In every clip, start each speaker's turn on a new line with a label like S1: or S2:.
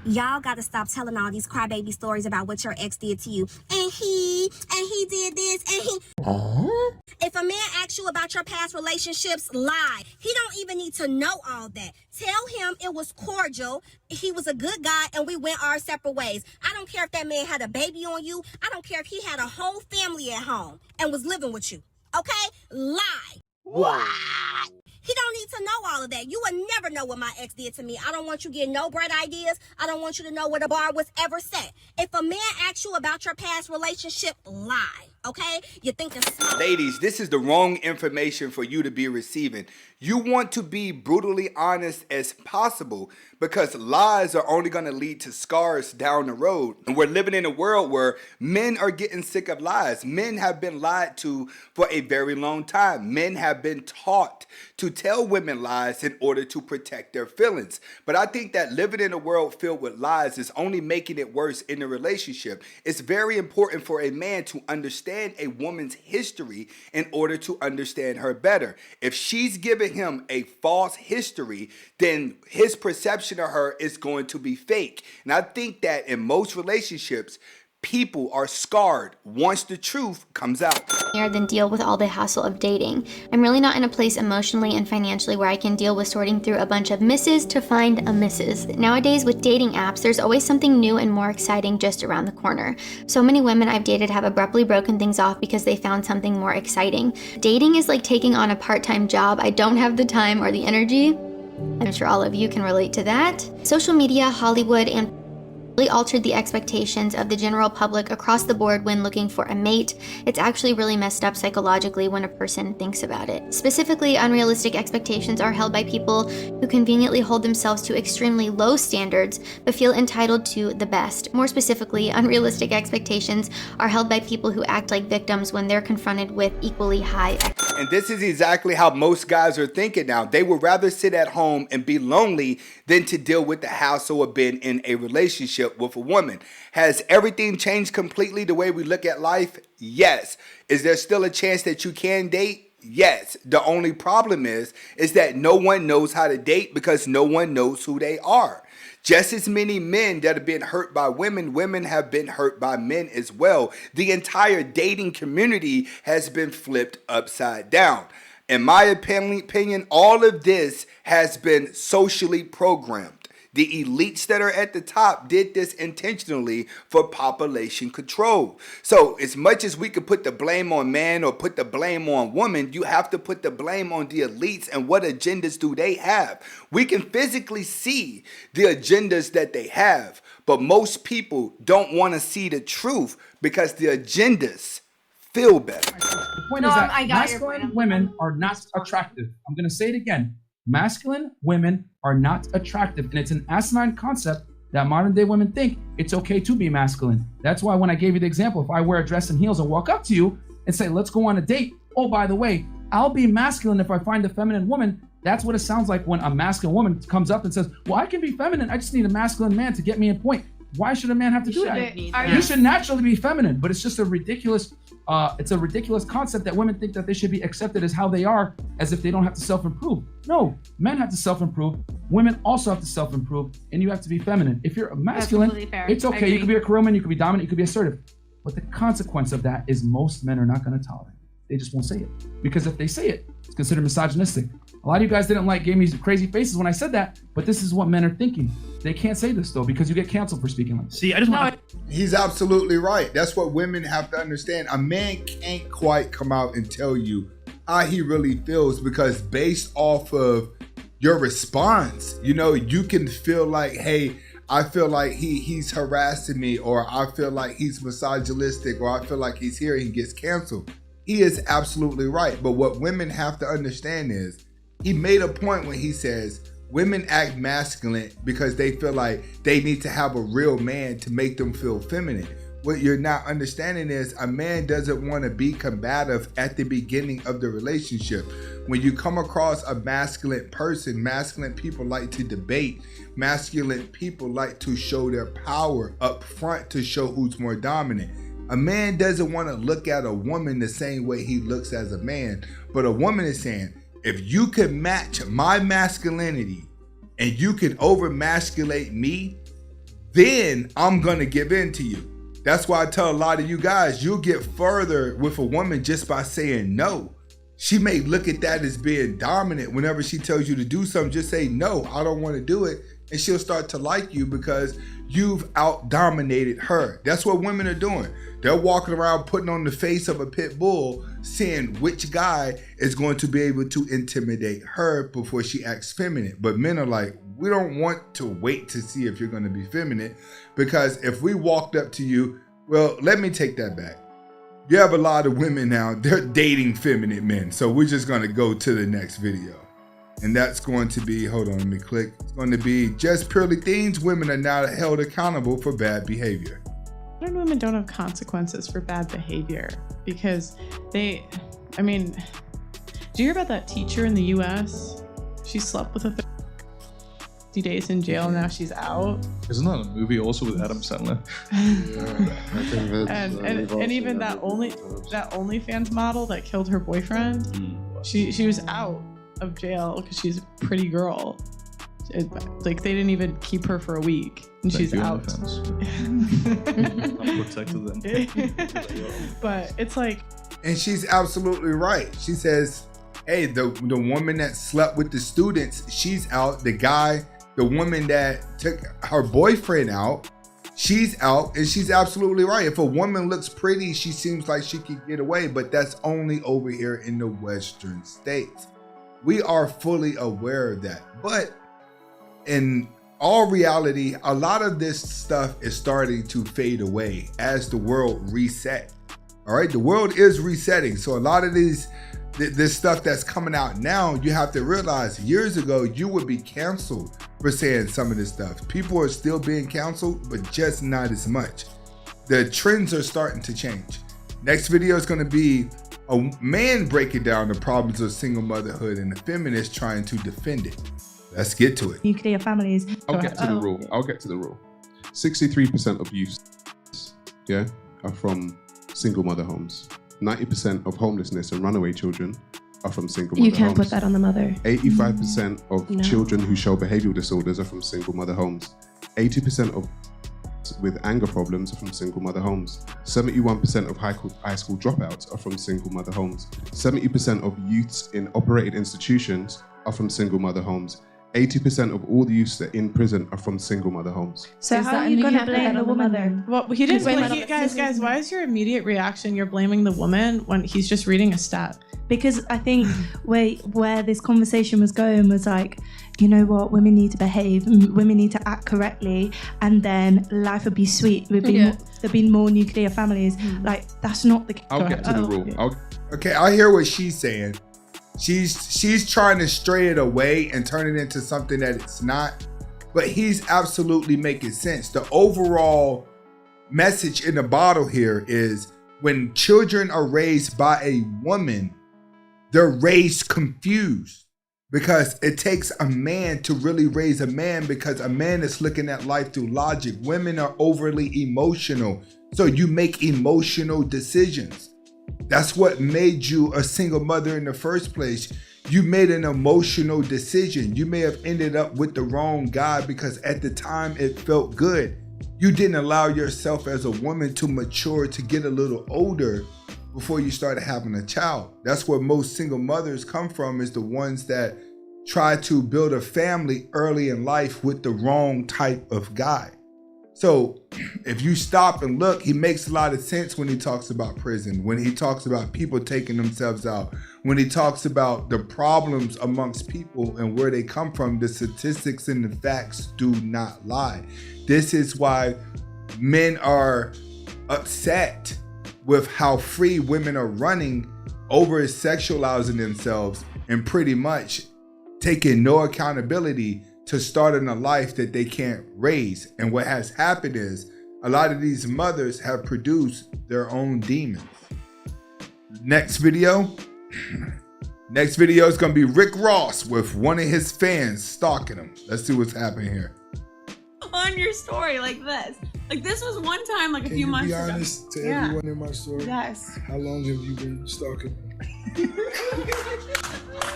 S1: Y'all got to stop telling all these crybaby stories about what your ex did to you. And he did this, and he... If a man asks you about your past relationships, lie. He don't even need to know all that. Tell him it was cordial, he was a good guy, and we went our separate ways. I don't care if that man had a baby on you. I don't care if he had a whole family at home and was living with you. Okay? Lie.
S2: What?
S1: He don't need to know all of that. You will never know what my ex did to me. I don't want you getting no bright ideas. I don't want you to know where the bar was ever set. If a man asks you about your past relationship, lie. Okay? You're thinking smart.
S2: Ladies, this is the wrong information for you to be receiving. You want to be brutally honest as possible because lies are only going to lead to scars down the road. And we're living in a world where men are getting sick of lies. Men have been lied to for a very long time. Men have been taught to tell women lies in order to protect their feelings. But I think that living in a world filled with lies is only making it worse in the relationship. It's very important for a man to understand a woman's history in order to understand her better. If she's giving him a false history, then his perception of her is going to be fake. And I think that in most relationships, people are scarred once the truth comes out.
S3: Than deal with all the hassle of dating. I'm really not in a place emotionally and financially where I can deal with sorting through a bunch of misses to find a misses. Nowadays with dating apps, there's always something new and more exciting just around the corner. So many women I've dated have abruptly broken things off because they found something more exciting. Dating is like taking on a part-time job. I don't have the time or the energy. I'm sure all of you can relate to that. Social media, Hollywood, and really altered the expectations of the general public across the board when looking for a mate. It's actually really messed up psychologically when a person thinks about it. Specifically, unrealistic expectations are held by people who conveniently hold themselves to extremely low standards but feel entitled to the best. More specifically, unrealistic expectations are held by people who act like victims when they're confronted with equally high expectations.
S2: And this is exactly how most guys are thinking now. They would rather sit at home and be lonely than to deal with the hassle of being in a relationship with a woman. Has everything changed completely the way we look at life? Yes. Is there still a chance that you can date? Yes. The only problem is that no one knows how to date because no one knows who they are. Just as many men that have been hurt by women, women have been hurt by men as well. The entire dating community has been flipped upside down. In my opinion, all of this has been socially programmed. The elites that are at the top did this intentionally for population control. So as much as we could put the blame on man or put the blame on woman, you have to put the blame on the elites and what agendas do they have. We can physically see the agendas that they have, but most people don't want to see the truth because the agendas feel better.
S4: The point is that masculine women are not attractive. I'm going to say it again. Masculine women are not attractive, and it's an asinine concept that modern day women think it's okay to be masculine. That's why when I gave you the example, if I wear a dress and heels and walk up to you and say, let's go on a date. Oh, by the way, I'll be masculine if I find a feminine woman. That's what it sounds like when a masculine woman comes up and says, well, I can be feminine. I just need a masculine man to get me in point. Why should a man have to do that? You should naturally be feminine, but it's just a ridiculous concept that women think that they should be accepted as how they are, as if they don't have to self-improve. No, men have to self-improve. Women also have to self-improve, and you have to be feminine. If you're a masculine, it's okay. You can be a career man, you can be dominant, you can be assertive. But the consequence of that is most men are not going to tolerate it. They just won't say it. Because if they say it, it's considered misogynistic. A lot of you guys gave me crazy faces when I said that, but this is what men are thinking. They can't say this though, because you get canceled for speaking like this.
S5: See, I just want to...
S6: He's absolutely right. That's what women have to understand. A man can't quite come out and tell you how he really feels, because based off of your response, you can feel like, hey, I feel like he's harassing me, or I feel like he's misogynistic, or I feel like he's here and he gets canceled. He is absolutely right. But what women have to understand is, he made a point when he says women act masculine because they feel like they need to have a real man to make them feel feminine. What you're not understanding is a man doesn't want to be combative at the beginning of the relationship. When you come across a masculine person, masculine people like to debate. Masculine people like to show their power up front to show who's more dominant. A man doesn't want to look at a woman the same way he looks as a man, but a woman is saying, if you can match my masculinity and you can over-masculate me, then I'm gonna give in to you. That's why I tell a lot of you guys, you'll get further with a woman just by saying no. She may look at that as being dominant. Whenever she tells you to do something, just say, no, I don't want to do it. And she'll start to like you because you've out-dominated her. That's what women are doing. They're walking around putting on the face of a pit bull, seeing which guy is going to be able to intimidate her before she acts feminine. But men are like, we don't want to wait to see if you're going to be feminine, because if we walked up to you, well, let me take that back. You have a lot of women now, they're dating feminine men. So we're just going to go to the next video. And that's going to be, hold on, let me click. It's going to be just purely things women are now held accountable for bad behavior.
S5: Modern women don't have consequences for bad behavior because do you hear about that teacher in the US? She slept with a 50 days in jail and now she's out. Isn't that a movie also with Adam Sandler? and even that OnlyFans model that killed her boyfriend, she was out of jail because she's a pretty girl. Like they didn't even keep her for a week and she's out. I'm protected then. But it's like,
S6: and she's absolutely right. She says, hey, the woman that slept with the students, she's out. The woman that took her boyfriend out, she's out. And she's absolutely right. If a woman looks pretty, she seems like she could get away, but that's only over here in the Western states. We are fully aware of that. But in all reality, a lot of this stuff is starting to fade away as the world reset. All right, the world is resetting. So a lot of this stuff that's coming out now, you have to realize years ago, you would be canceled for saying some of this stuff. People are still being canceled, but just not as much. The trends are starting to change. Next video is going to be a man breaking down the problems of single motherhood and a feminist trying to defend it. Let's get to it.
S7: Nuclear families.
S8: I'll get to the rule. 63% of youths, are from single mother homes. 90% of homelessness and runaway children are from single mother homes.
S7: You can't put that on the mother.
S8: 85% of children who show behavioral disorders are from single mother homes. 80% of with anger problems are from single mother homes. 71% of high school dropouts are from single mother homes. 70% of youths in operated institutions are from single mother homes. 80% of all the youths that are in prison are from single mother homes.
S7: So how are you going to blame the woman then?
S5: Well, he didn't blame guys, why is your immediate reaction you're blaming the woman when he's just reading a stat?
S7: Because I think where this conversation was going was like, you know what, women need to behave, women need to act correctly, and then life would be sweet. There'd be more nuclear families. Like, that's not the case.
S8: I'll get to the rule.
S6: Okay, I hear what she's saying. She's trying to stray it away and turn it into something that it's not. But he's absolutely making sense. The overall message in the bottle here is when children are raised by a woman, they're raised confused, because it takes a man to really raise a man, because a man is looking at life through logic. Women are overly emotional. So you make emotional decisions. That's what made you a single mother in the first place. You made an emotional decision. You may have ended up with the wrong guy because at the time it felt good. You didn't allow yourself as a woman to mature, to get a little older before you started having a child. That's where most single mothers come from, is the ones that try to build a family early in life with the wrong type of guy. So if you stop and look, he makes a lot of sense when he talks about prison, when he talks about people taking themselves out, when he talks about the problems amongst people and where they come from. The statistics and the facts do not lie. This is why men are upset with how free women are running, over sexualizing themselves and pretty much taking no accountability to starting a life that they can't raise. And what has happened is a lot of these mothers have produced their own demons. Next video is gonna be Rick Ross with one of his fans stalking him. Let's see what's happening here.
S9: On your story like this. Like, this was one time, like a few months ago.
S10: Can you be honest to everyone in my story?
S9: Yes.
S10: How long have you been stalking me?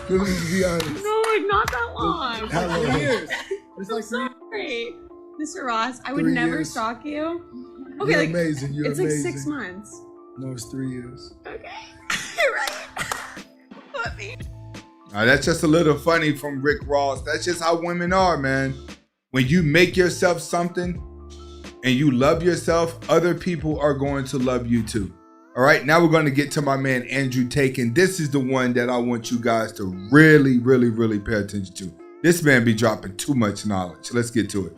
S10: Please be honest.
S9: No, like, not that long.
S10: How long?
S9: Years. It's like sorry. Mr. Ross, I would
S10: 3
S9: never
S10: years.
S9: stalk you. Okay,
S10: You're
S9: like
S10: amazing. You're
S9: it's
S10: amazing.
S9: like 6 months.
S10: No, it's 3 years.
S9: Okay. You're right. Let me.
S6: That's just a little funny from Rick Ross. That's just how women are, man. When you make yourself something and you love yourself, other people are going to love you too. All right, now we're going to get to my man Andrew Tate. This is the one that I want you guys to really, really, really pay attention to. This man be dropping too much knowledge. Let's get to it.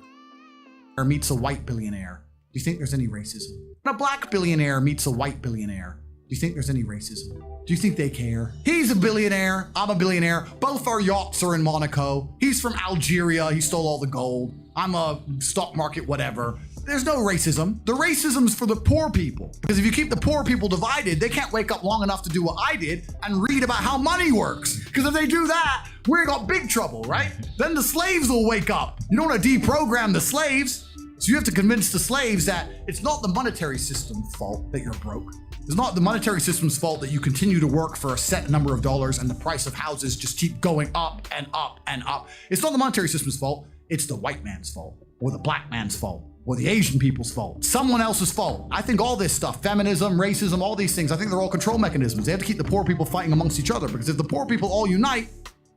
S11: Or meets a white billionaire. Do you think there's any racism? When a black billionaire meets a white billionaire, do you think there's any racism? Do you think they care? He's a billionaire, I'm a billionaire. Both our yachts are in Monaco. He's from Algeria, he stole all the gold. I'm a stock market whatever. There's no racism. The racism's for the poor people. Because if you keep the poor people divided, they can't wake up long enough to do what I did and read about how money works. Because if they do that, we got big trouble, right? Then the slaves will wake up. You don't want to deprogram the slaves. So you have to convince the slaves that it's not the monetary system's fault that you're broke. It's not the monetary system's fault that you continue to work for a set number of dollars and the price of houses just keep going up and up and up. It's not the monetary system's fault. It's the white man's fault, or the black man's fault, or the Asian people's fault. Someone else's fault. I think all this stuff, feminism, racism, all these things, I think they're all control mechanisms. They have to keep the poor people fighting amongst each other, because if the poor people all unite,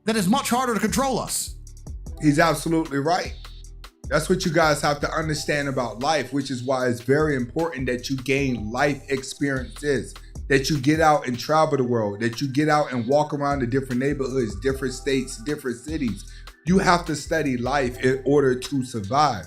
S11: then it's much harder to control us.
S6: He's absolutely right. That's what you guys have to understand about life, which is why it's very important that you gain life experiences, that you get out and travel the world, that you get out and walk around the different neighborhoods, different states, different cities. You have to study life in order to survive.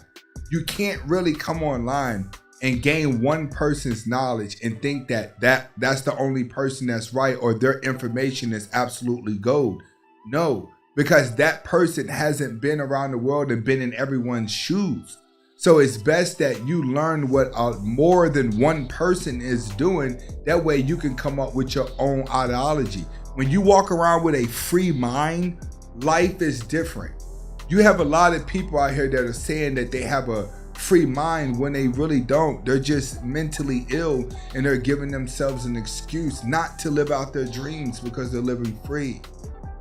S6: You can't really come online and gain one person's knowledge and think that that's the only person that's right or their information is absolutely gold. No. Because that person hasn't been around the world and been in everyone's shoes. So it's best that you learn what more than one person is doing. That way you can come up with your own ideology. When you walk around with a free mind, life is different. You have a lot of people out here that are saying that they have a free mind when they really don't. They're just mentally ill and they're giving themselves an excuse not to live out their dreams because they're living free.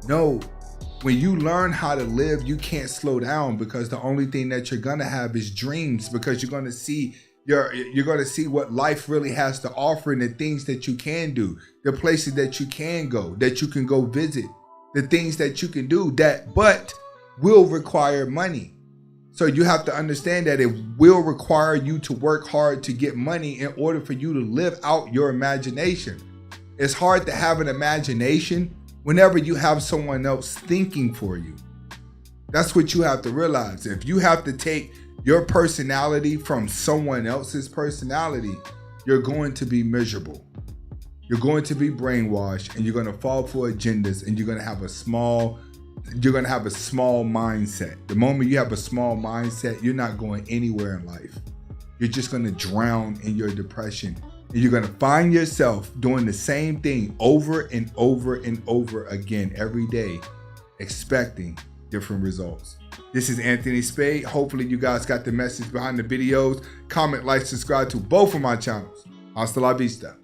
S6: No. When you learn how to live, you can't slow down, because the only thing that you're gonna have is dreams, because you're gonna see what life really has to offer and the things that you can do, the places that you can go visit, the things that you can do but will require money. So you have to understand that it will require you to work hard to get money in order for you to live out your imagination. It's hard to have an imagination whenever you have someone else thinking for you. That's what you have to realize. If you have to take your personality from someone else's personality, you're going to be miserable. You're going to be brainwashed and you're going to fall for agendas and you're going to have a small mindset. The moment you have a small mindset, you're not going anywhere in life. You're just going to drown in your depression. And you're going to find yourself doing the same thing over and over and over again every day, expecting different results. This is Anthony Spade. Hopefully you guys got the message behind the videos. Comment, like, subscribe to both of my channels. Hasta la vista.